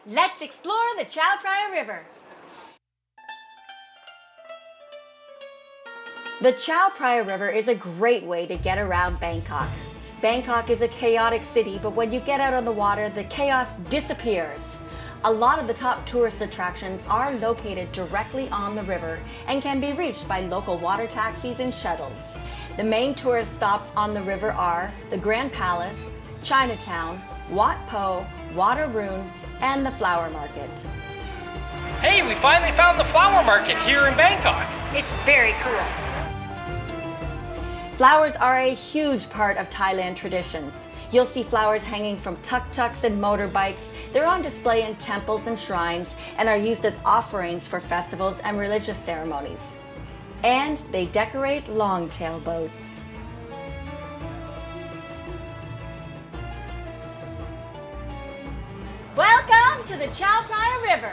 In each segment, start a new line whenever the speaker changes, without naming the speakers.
Let's explore the Chao Phraya River. The Chao Phraya River is a great way to get around Bangkok. Bangkok is a chaotic city, but when you get out on the water, the chaos disappears. A lot of the top tourist attractions are located directly on the river and can be reached by local water taxis and shuttles. The main tourist stops on the river are the Grand Palace, Chinatown, Wat Po, Wat Arun, and the Flower Market.
Hey, we finally found the flower market here in Bangkok.
It's very cool. Flowers are a huge part of Thailand traditions. You'll see flowers hanging from tuk-tuks and motorbikes. They're on display in temples and shrines and are used as offerings for festivals and religious ceremonies. And they decorate longtail boats. Welcome to the Chao Phraya River.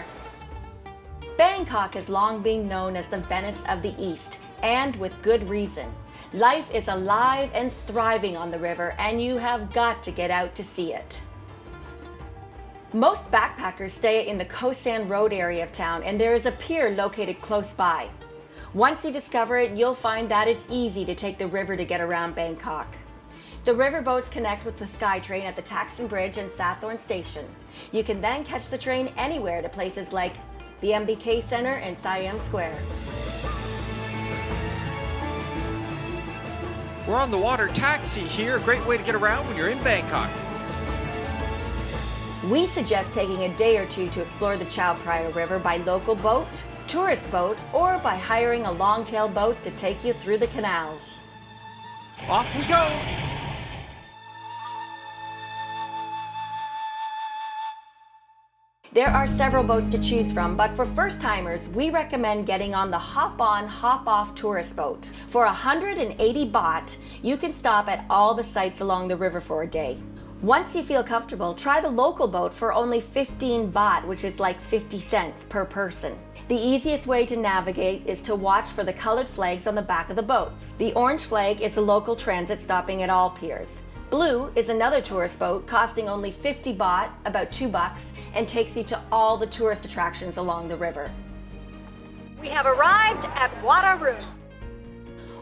Bangkok has long been known as the Venice of the East, and with good reason. Life is alive and thriving on the river, and you have got to get out to see it. Most backpackers stay in the Khao San Road area of town, and there is a pier located close by. Once you discover it, you'll find that it's easy to take the river to get around Bangkok. The river boats connect with the SkyTrain at the Taksim Bridge and Sathorn Station. You can then catch the train anywhere to places like the MBK Center and Siam Square.
We're on the water taxi here, a great way to get around when you're in Bangkok.
We suggest taking a day or two to explore the Chao Phraya River by local boat, tourist boat, or by hiring a longtail boat to take you through the canals.
Off we go!
There are several boats to choose from, but for first-timers, we recommend getting on the hop-on, hop-off tourist boat. For 180 baht, you can stop at all the sites along the river for a day. Once you feel comfortable, try the local boat for only 15 baht, which is like 50 cents per person. The easiest way to navigate is to watch for the colored flags on the back of the boats. The orange flag is a local transit stopping at all piers. Blue is another tourist boat costing only 50 baht, about $2, and takes you to all the tourist attractions along the river. We have arrived at Wat Arun.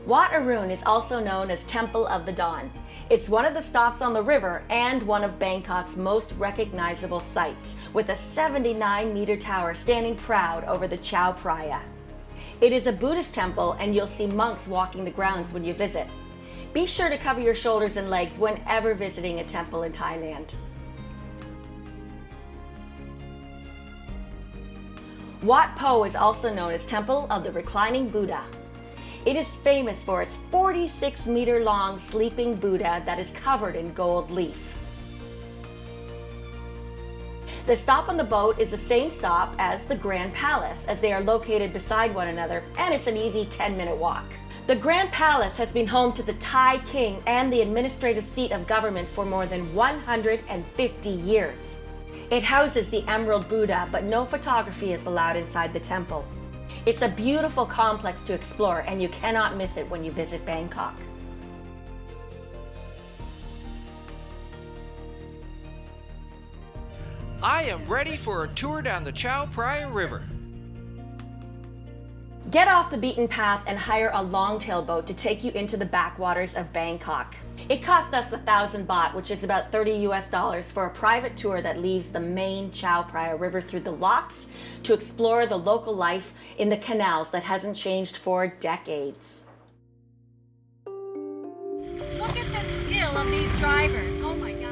Wat Arun is also known as Temple of the Dawn. It's one of the stops on the river and one of Bangkok's most recognizable sights, with a 79-meter tower standing proud over the Chao Phraya. It is a Buddhist temple, and you'll see monks walking the grounds when you visit. Be sure to cover your shoulders and legs whenever visiting a temple in Thailand. Wat Po is also known as Temple of the Reclining Buddha. It is famous for its 46-meter-long sleeping Buddha that is covered in gold leaf. The stop on the boat is the same stop as the Grand Palace, as they are located beside one another, and it's an easy 10-minute walk. The Grand Palace has been home to the Thai king and the administrative seat of government for more than 150 years. It houses the Emerald Buddha, but no photography is allowed inside the temple. It's a beautiful complex to explore, and you cannot miss it when you visit Bangkok.
I am ready for a tour down the Chao Phraya River.
Get off the beaten path and hire a longtail boat to take you into the backwaters of Bangkok. It cost us 1,000 baht, which is about $30 for a private tour that leaves the main Chao Phraya River through the locks to explore the local life in the canals that hasn't changed for decades. Look at the skill of these drivers. Oh my gosh.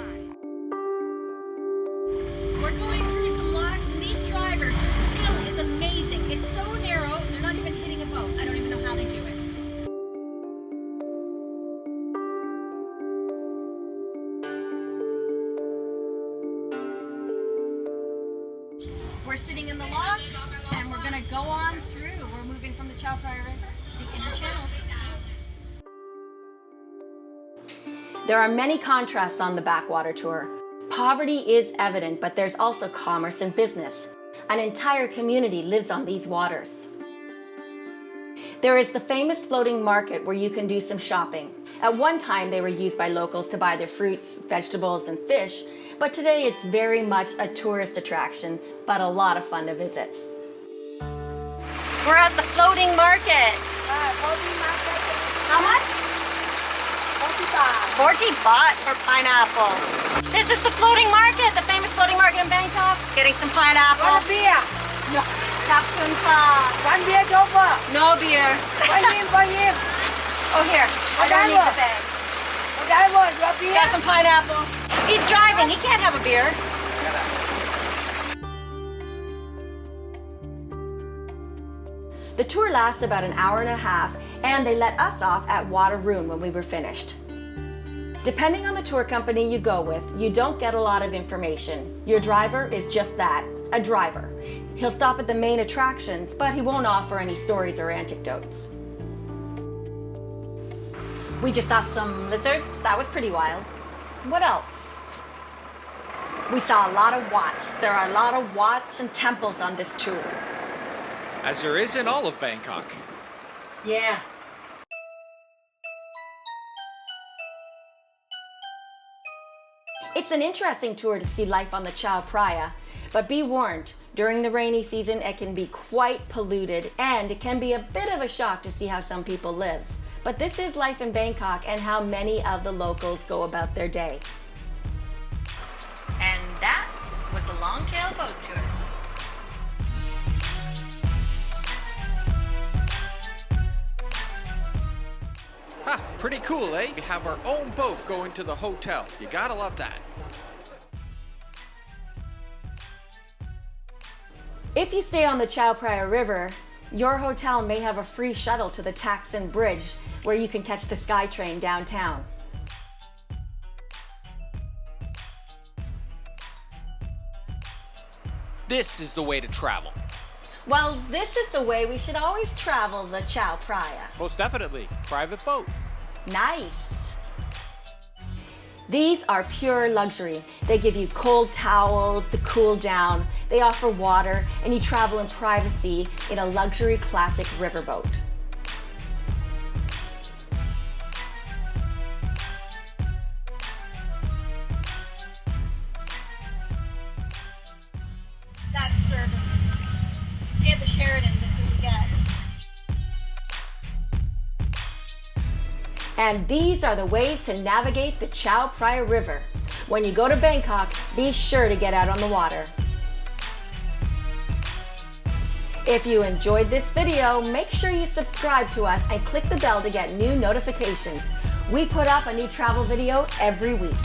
We're going through some locks, and these drivers' skill is amazing. It's so narrow, they're not even hitting a boat. I don't even know how they do it. We're sitting in the locks, and we're going to go on through. We're moving from the Chao Phraya River to the inner channels. There are many contrasts on the backwater tour. Poverty is evident, but there's also commerce and business. An entire community lives on these waters. There is the famous floating market where you can do some shopping. At one time, they were used by locals to buy their fruits, vegetables, and fish, But today it's very much a tourist attraction, but a lot of fun to visit. We're at the floating market. How much? 40 baht for pineapple. This is the floating market, the famous floating market in Bangkok. Getting some pineapple.
Want a beer?
No. Khap khun ka.
One beer, chauffeur.
No beer.
For him.
Oh, here. I don't need the bag.
Driver, your beer?
Got some pineapple. He's driving. He can't have a beer. The tour lasts about an hour and a half, and they let us off at Wat Arun when we were finished. Depending on the tour company you go with, you don't get a lot of information. Your driver is just that, a driver. He'll stop at the main attractions, but he won't offer any stories or anecdotes. We just saw some lizards. That was pretty wild. What else? We saw a lot of Wats. There are a lot of Wats and temples on this tour.
As there is in all of Bangkok.
Yeah. It's an interesting tour to see life on the Chao Phraya, but be warned, during the rainy season it can be quite polluted and it can be a bit of a shock to see how some people live. But this is life in Bangkok and how many of the locals go about their day. And that was a longtail boat tour.
Ha! Pretty cool, eh? We have our own boat going to the hotel. You gotta love that.
If you stay on the Chao Phraya River, your hotel may have a free shuttle to the Taksin Bridge where you can catch the SkyTrain downtown.
This is the way to travel.
Well, this is the way we should always travel the Chao Phraya.
Most definitely. Private boat.
Nice. These are pure luxury. They give you cold towels to cool down. They offer water, and you travel in privacy in a luxury classic riverboat. That's service. Stay at the Sheraton, this is what we get. And these are the ways to navigate the Chao Phraya River. When you go to Bangkok, be sure to get out on the water. If you enjoyed this video, make sure you subscribe to us and click the bell to get new notifications. We put up a new travel video every week.